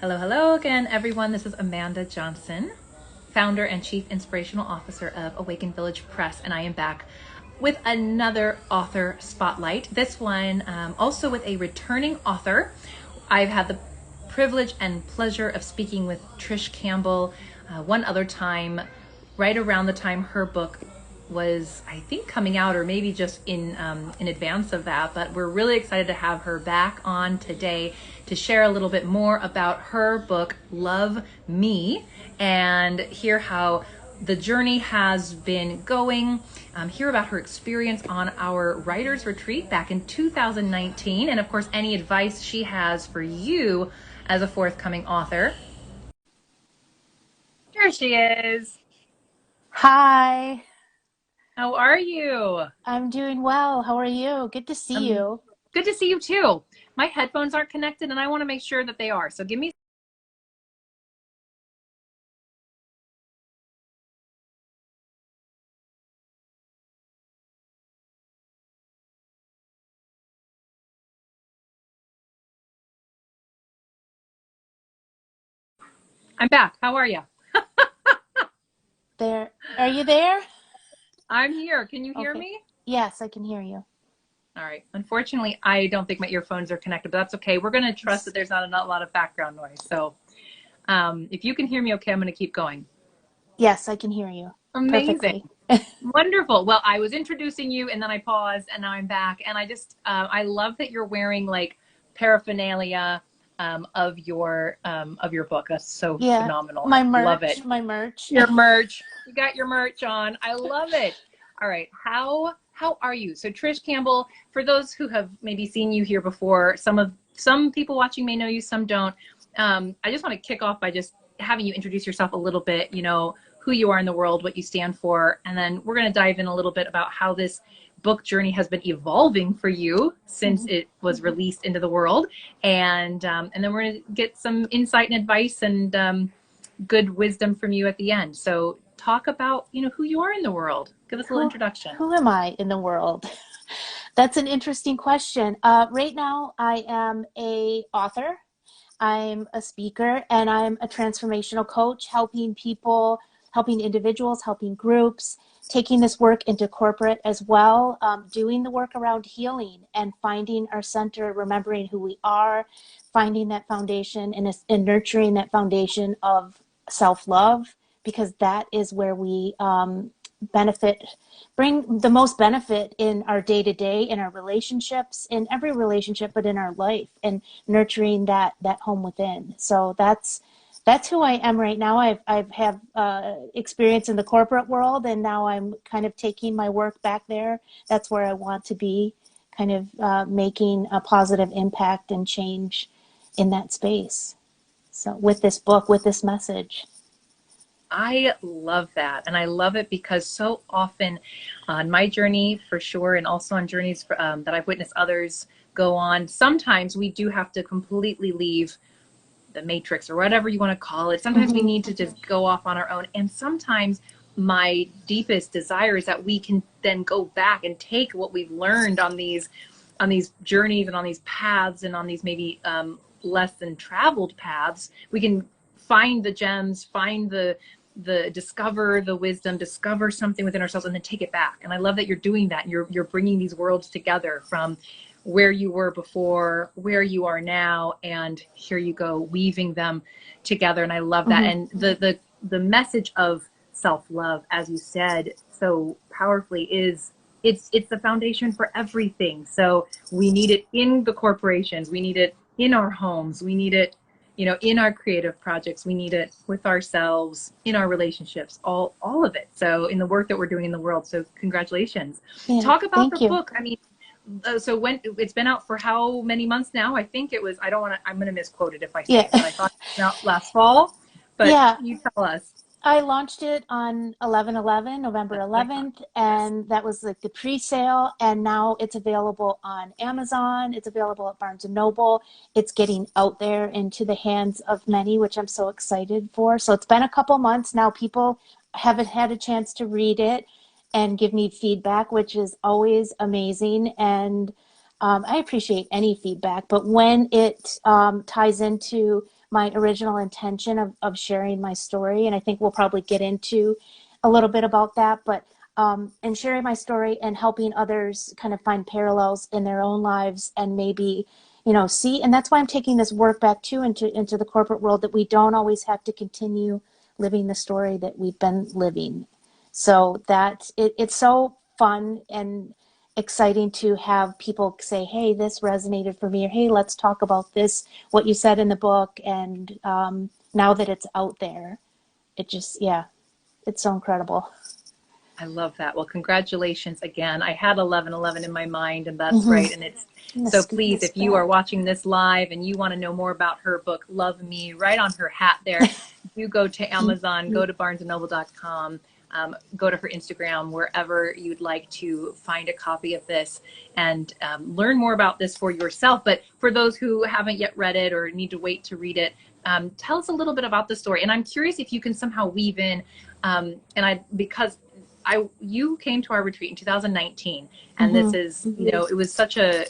Hello, hello again, everyone. This is Amanda Johnson, founder and chief inspirational officer of Awaken Village Press, and I am back with another author spotlight. This one also with a returning author. I've had the privilege and pleasure of speaking with Trish Campbell one other time, right around the time her book was, I think, coming out, or maybe just in advance of that. But we're really excited to have her back on today to share a little bit more about her book, Love Me, and hear how the journey has been going, hear about her experience on our writer's retreat back in 2019, and of course, any advice she has for you as a forthcoming author. Here she is. Hi, How are you? I'm doing well. How are you? Good to see you. Good to see you too. My headphones aren't connected and I want to make sure that they are. So give me. I'm back. How are you? There, are you there? I'm here. Can you hear Okay. me? Yes, I can hear you. All right. Unfortunately, I don't think my earphones are connected, but that's okay. We're going to trust that there's not a lot of background noise. So if you can hear me okay, I'm going to keep going. Yes, I can hear you Amazing. perfectly. Wonderful. Well, I was introducing you and then I paused and now I'm back. And I love that you're wearing like paraphernalia of your book. That's so Yeah, phenomenal. my I love it. merch, my merch. Your merch. You got your merch on. I love it. All right. How are you? So Trish Campbell, for those who have maybe seen you here before, some people watching may know you, some don't. I just want to kick off by just having you introduce yourself a little bit, who you are in the world, what you stand for, and then we're going to dive in a little bit about how this book journey has been evolving for you since Mhm. it was released into the world, and then we're going to get some insight and advice and good wisdom from you at the end. So talk about, who you are in the world. Give us a little Who, introduction. who am I in the world? That's an interesting question. Right now, I am a author. I'm a speaker, and I'm a transformational coach, helping people, helping individuals, helping groups, taking this work into corporate as well, doing the work around healing and finding our center, remembering who we are, finding that foundation, and nurturing that foundation of self-love, because that is where we benefit, bring the most benefit in our day-to-day, in our relationships, in every relationship, but in our life, and nurturing that home within. So that's who I am right now. I've have experience in the corporate world, and now I'm kind of taking my work back there. That's where I want to be, kind of making a positive impact and change in that space. So with this book, with this message. I love that. And I love it because so often on my journey, for sure, and also on journeys that I've witnessed others go on, sometimes we do have to completely leave the matrix or whatever you want to call it. Sometimes we Mm-hmm. need to just go off on our own. And sometimes my deepest desire is that we can then go back and take what we've learned on these journeys and on these paths and on these maybe less than traveled paths. We can find the gems, find the discover the wisdom, discover something within ourselves, and then take it back. And I love that you're doing that. You're bringing these worlds together from where you were before, where you are now, and here you go, weaving them together. And I love that. Mm-hmm. And the message of self-love, as you said so powerfully, is it's the foundation for everything. So we need it in the corporations, we need it in our homes, we need it, in our creative projects, we need it with ourselves, in our relationships, all of it. So in the work that we're doing in the world. So congratulations. Yeah, Talk about the thank you. book. I mean, so when it's been out for how many months now? I think it was, I don't want to, I'm going to misquote it if I say Yeah. it, but I thought it was out last fall, but Yeah, you tell us. I launched it on 11/11, November That's what I thought. 11th, Yes. and that was like the pre-sale, and now it's available on Amazon, it's available at Barnes and Noble. It's getting out there into the hands of many, which I'm so excited for. So it's been a couple months now. People haven't had a chance to read it and give me feedback, which is always amazing. And I appreciate any feedback, but when it ties into my original intention of sharing my story. And I think we'll probably get into a little bit about that, but and sharing my story and helping others kind of find parallels in their own lives and maybe, see. And that's why I'm taking this work back too into the corporate world, that we don't always have to continue living the story that we've been living. So that it's so fun and exciting to have people say, hey, this resonated for me, or hey, let's talk about this, what you said in the book. And now that it's out there, it just, yeah, it's so incredible. I love that. Well, congratulations again. I had 1111 in my mind, and that's Mm-hmm. right. And it's so please, if you are watching this live and you want to know more about her book, Love Me, right on her hat there, you go to Amazon, go to barnesandnoble.com, go to her Instagram, wherever you'd like to find a copy of this and learn more about this for yourself. But for those who haven't yet read it or need to wait to read it, tell us a little bit about the story. And I'm curious if you can somehow weave in, because you came to our retreat in 2019, and this is, it was such a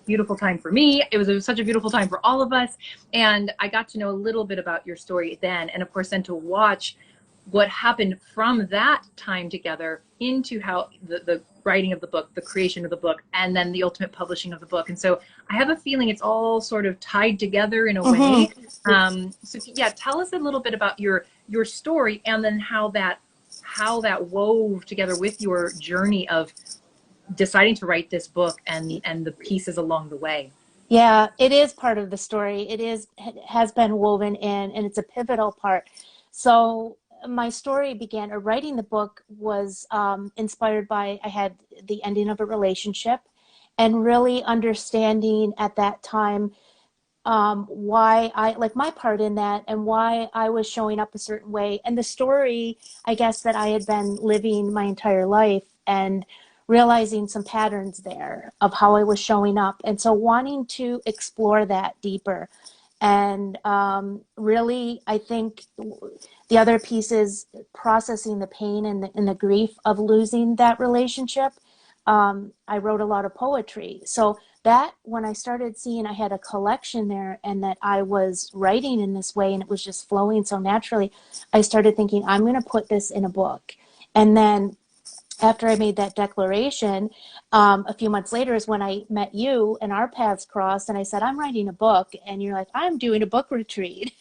beautiful time for me. It was such a beautiful time for all of us. And I got to know a little bit about your story then. And of course, then to watch what happened from that time together into how the writing of the book, the creation of the book, and then the ultimate publishing of the book. And so I have a feeling it's all sort of tied together in a way. So yeah, tell us a little bit about your story, and then how that wove together with your journey of deciding to write this book and the pieces along the way. Yeah, it is part of the story. Has been woven in, and it's a pivotal part. So my story began, or writing the book was inspired by, I had the ending of a relationship, and really understanding at that time why I, like, my part in that, and why I was showing up a certain way, and the story, I guess, that I had been living my entire life, and realizing some patterns there of how I was showing up. And so wanting to explore that deeper. And really, I think the other piece is processing the pain and the grief of losing that relationship. I wrote a lot of poetry. So that, when I started seeing I had a collection there, and that I was writing in this way and it was just flowing so naturally, I started thinking, I'm going to put this in a book. And then after I made that declaration, a few months later is when I met you and our paths crossed, and I said, I'm writing a book. And you're like, I'm doing a book retreat.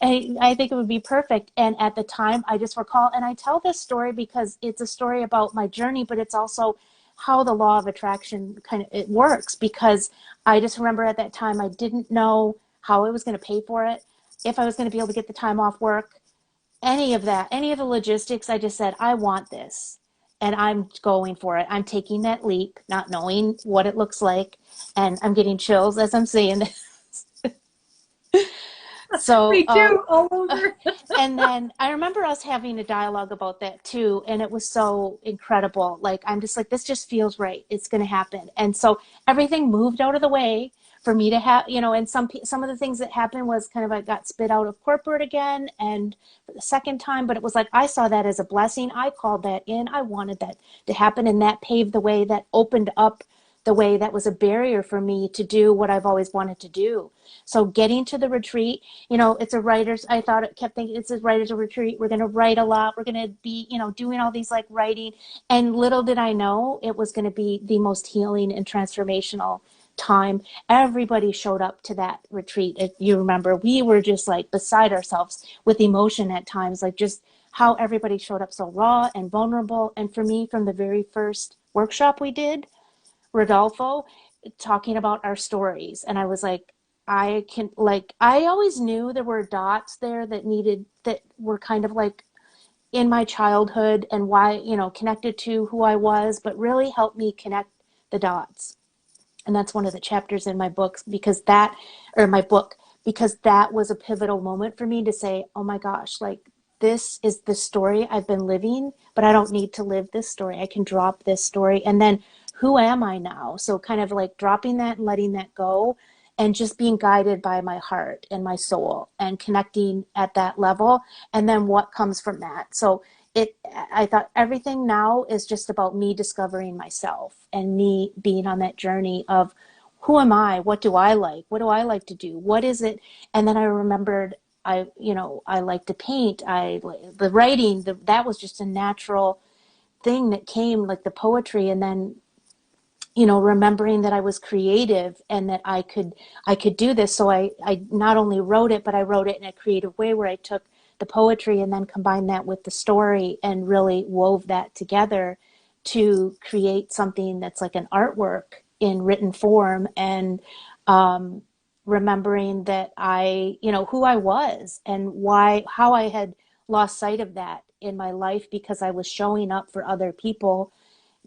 And I think it would be perfect. And at the time, I just recall, and I tell this story because it's a story about my journey, but it's also how the law of attraction kind of it works. Because I just remember at that time, I didn't know how I was going to pay for it, if I was going to be able to get the time off work, any of that, any of the logistics. I just said, I want this. And I'm going for it. I'm taking that leap, not knowing what it looks like. And I'm getting chills as I'm saying this. So, me too, all over. And then I remember us having a dialogue about that too. And it was so incredible. Like, I'm just like, this just feels right. It's going to happen. And so everything moved out of the way for me to have, and some of the things that happened was kind of, I got spit out of corporate again, and for the second time, but it was like, I saw that as a blessing. I called that in. I wanted that to happen. And that paved the way, that opened up the way, that was a barrier for me to do what I've always wanted to do. So getting to the retreat, it's a writer's, I kept thinking it's a writer's retreat. We're going to write a lot. We're going to be, doing all these like writing. And little did I know it was going to be the most healing and transformational time. Everybody showed up to that retreat. If you remember, we were just like beside ourselves with emotion at times, like just how everybody showed up so raw and vulnerable. And for me, from the very first workshop we did, Rodolfo talking about our stories, and I was like, I always knew there were dots there that were kind of like in my childhood, and why, connected to who I was, but really helped me connect the dots. And that's one of the chapters in my books, because that was a pivotal moment for me to say, oh my gosh, like, this is the story I've been living, but I don't need to live this story. I can drop this story. And then who am I now? So kind of like dropping that and letting that go, and just being guided by my heart and my soul, and connecting at that level. And then what comes from that. So I thought everything now is just about me discovering myself, and me being on that journey of who am I? What do I like? What do I like to do? What is it? And then I remembered I like to paint. The writing, that was just a natural thing that came, like the poetry. And then, remembering that I was creative and that I could do this. So I not only wrote it, but I wrote it in a creative way where I took the poetry and then combined that with the story and really wove that together to create something that's like an artwork in written form. And remembering that who I was and how I had lost sight of that in my life because I was showing up for other people,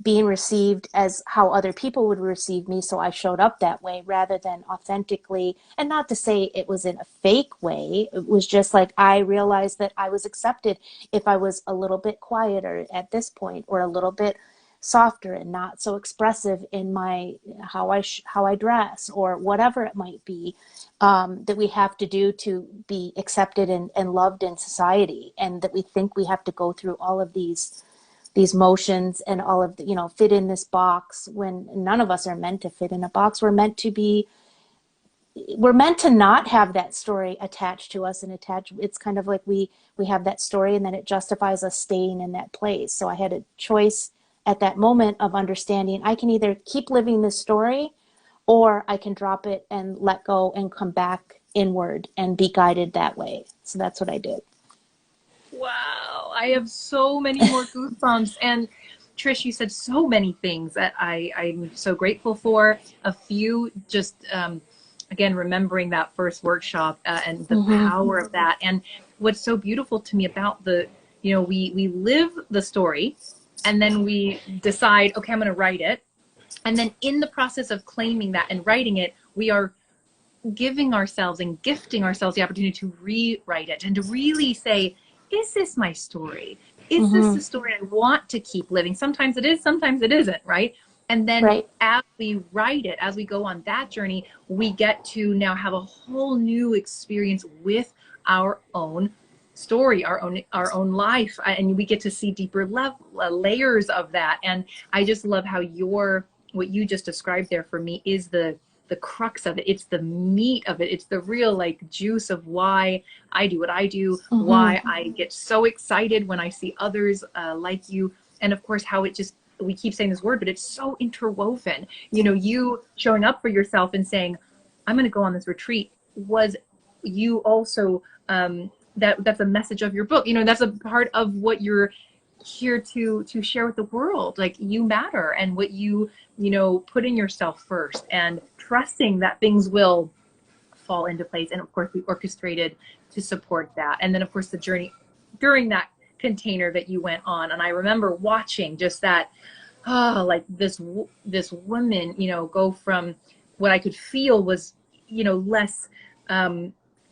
being received as how other people would receive me. So I showed up that way rather than authentically. And not to say it was in a fake way. It was just like I realized that I was accepted if I was a little bit quieter at this point, or a little bit softer and not so expressive in my how I dress, or whatever it might be, that we have to do to be accepted and loved in society, and that we think we have to go through all of these motions and all of the, fit in this box, when none of us are meant to fit in a box. We're meant to not have that story attached to us, and it's kind of like we have that story and then it justifies us staying in that place. So I had a choice at that moment of understanding I can either keep living this story, or I can drop it and let go and come back inward and be guided that way. So that's what I did. Wow, I have so many more goosebumps. And Trish, you said so many things that I'm so grateful for. A few, just again, remembering that first workshop and the power of that. And what's so beautiful to me about we live the story, and then we decide, okay, I'm going to write it. And then in the process of claiming that and writing it, we are giving ourselves and gifting ourselves the opportunity to rewrite it and to really say, is this my story? Is this the story I want to keep living? Sometimes it is, sometimes it isn't, right? And then Right. as we write it, as we go on that journey, we get to now have a whole new experience with our own story, our own life, and we get to see deeper layers of that. And I just love how what you just described there for me is the crux of it. It's the meat of it. It's the real like juice of why I do what I do, why I get so excited when I see others like you. And of course, how we keep saying this word, but it's so interwoven. You showing up for yourself and saying, I'm going to go on this retreat, was you also, that's a message of your book. That's a part of what you're here to share with the world. Like, you matter, and what putting yourself first and trusting that things will fall into place, and of course we orchestrated to support that. And then of course the journey during that container that you went on, and I remember watching just that, like this woman go from what I could feel was less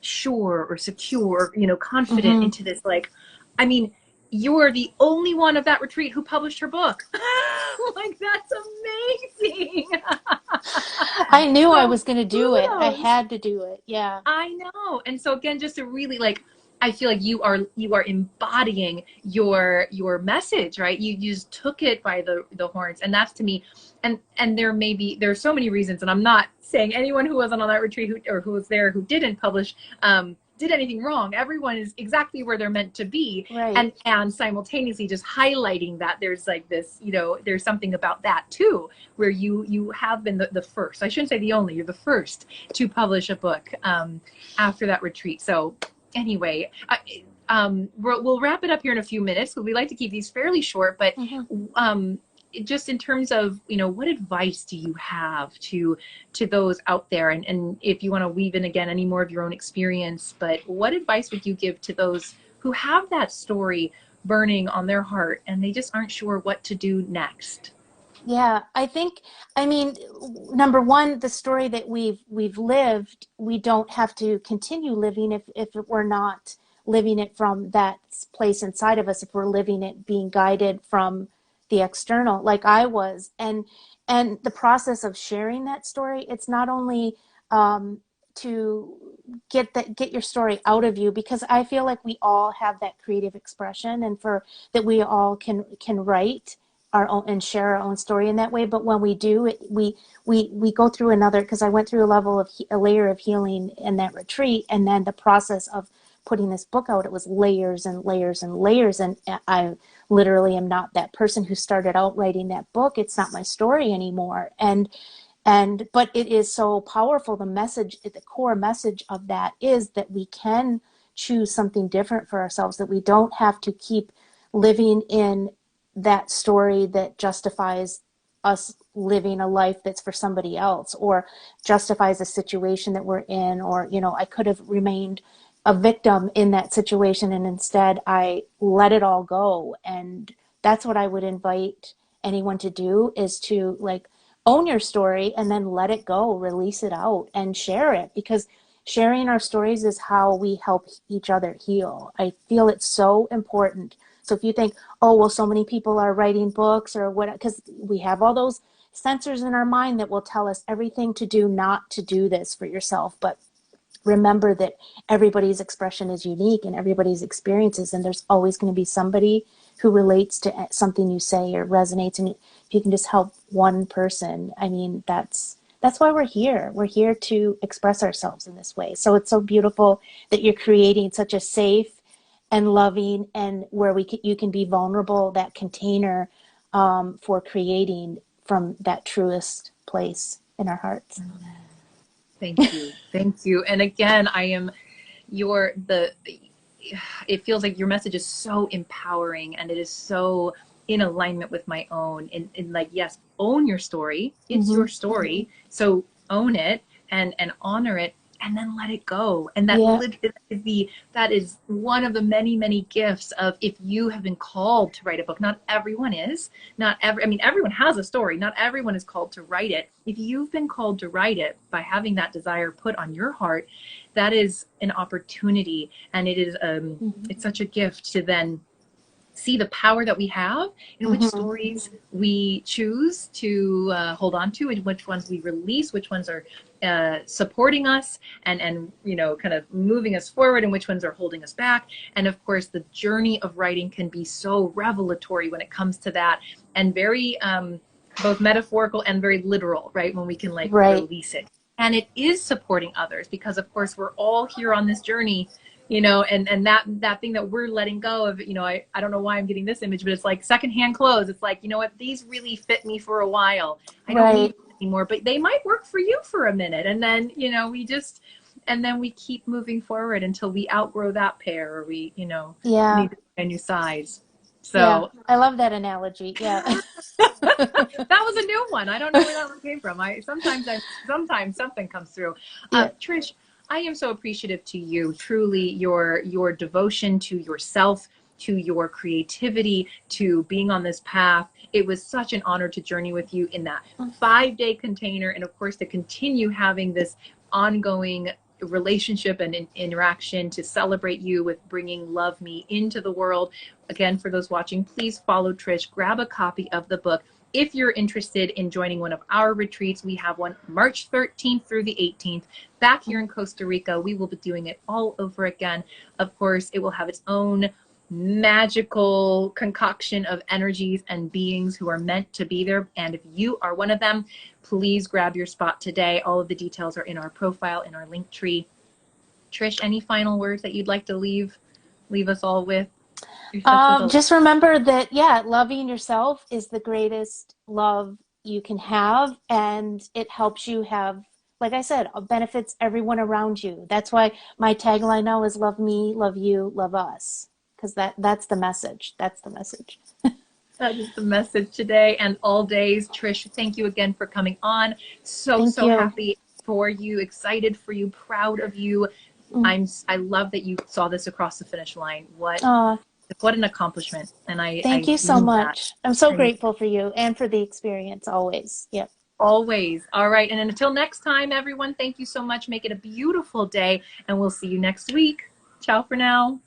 sure or secure, confident, into this, like, I mean, you're the only one of that retreat who published her book. Like, that's amazing. I knew So I was going to do it. I kudos. had to do it. Yeah. I know. And so again, just to really, like, I feel like you are embodying your message, right? You just took it by the horns. And that's, to me, and there's so many reasons, and I'm not saying anyone who wasn't on that retreat who was there who didn't publish did anything wrong. Everyone is exactly where they're meant to be. Right. And simultaneously just highlighting that there's like this, there's something about that too, where you have been the first, I shouldn't say the only, you're the first to publish a book after that retreat. So anyway, we'll wrap it up here in a few minutes, but we like to keep these fairly short. But just in terms of, what advice do you have to those out there? And if you want to weave in again any more of your own experience, but what advice would you give to those who have that story burning on their heart and they just aren't sure what to do next? Yeah, I mean, number one, the story that we've lived, we don't have to continue living if we're not living it from that place inside of us, if we're living it being guided from the external, like I was. And the process of sharing that story, it's not only to get your story out of you, because I feel like we all have that creative expression, and for that we all can write our own and share our own story in that way. But when we do it, we go through another, because I went through a layer of healing in that retreat, and then the process of putting this book out, it was layers and layers and layers. And I literally am not that person who started out writing that book. It's not my story anymore. But it is so powerful. The message, the core message of that is that we can choose something different for ourselves, that we don't have to keep living in that story that justifies us living a life that's for somebody else, or justifies a situation that we're in, or, I could have remained a victim in that situation, and instead I let it all go. And that's what I would invite anyone to do, is to own your story and then let it go, release it out and share it, because sharing our stories is how we help each other heal. I feel it's so important. So if you think, oh, well, so many people are writing books or what, because we have all those sensors in our mind that will tell us everything to do not to do this for yourself. But remember that everybody's expression is unique and everybody's experiences, and there's always going to be somebody who relates to something you say or resonates. And if you can just help one person, I mean, that's why we're here. We're here to express ourselves in this way. So it's so beautiful that you're creating such a safe and loving, and where you can be vulnerable, that container for creating from that truest place in our hearts. Thank you. Thank you. And again, it feels like your message is so empowering, and it is so in alignment with my own, in yes, own your story. It's your story. So own it and honor it, and then let it go. And that is one of the many, many gifts of, if you have been called to write a book. Not everyone is. Everyone has a story. Not everyone is called to write it. If you've been called to write it, by having that desire put on your heart, that is an opportunity. And it is it's such a gift to then see the power that we have in which stories we choose to hold on to, and which ones we release, which ones are supporting us and kind of moving us forward, and which ones are holding us back. And of course, the journey of writing can be so revelatory when it comes to that, and very both metaphorical and very literal, right? When we can release it. And it is supporting others, because of course we're all here on this journey, and that thing that we're letting go of, I don't know why I'm getting this image, but it's like secondhand clothes. It's like, what, these really fit me for a while. I don't need them anymore, but they might work for you for a minute. And then, and then we keep moving forward until we outgrow that pair, or we, need a new size. So yeah, I love that analogy. Yeah. That was a new one. I don't know where that one came from. Sometimes something comes through. Trish, I am so appreciative to you, truly, your devotion to yourself, to your creativity, to being on this path. It was such an honor to journey with you in that 5-day container, and of course to continue having this ongoing relationship and interaction, to celebrate you with bringing Love Me into the world. Again, for those watching, please follow Trish, grab a copy of the book. If you're interested in joining one of our retreats, we have one March 13th through the 18th back here in Costa Rica. We will be doing it all over again. Of course, it will have its own magical concoction of energies and beings who are meant to be there. And if you are one of them, please grab your spot today. All of the details are in our profile, in our link tree. Trish, any final words that you'd like to leave us all with? Just remember that, loving yourself is the greatest love you can have, and it helps you have, like I said, benefits everyone around you. That's why my tagline now is love me, love you, love us, because that's the message. That's the message. That is the message today and all days. Trish, thank you again for coming on. So happy for you, excited for you, proud of you. I love that you saw this across the finish line. What an accomplishment. And thank you so much. I'm so grateful for you and for the experience always. Yep. Always. All right. And until next time, everyone, thank you so much. Make it a beautiful day, and we'll see you next week. Ciao for now.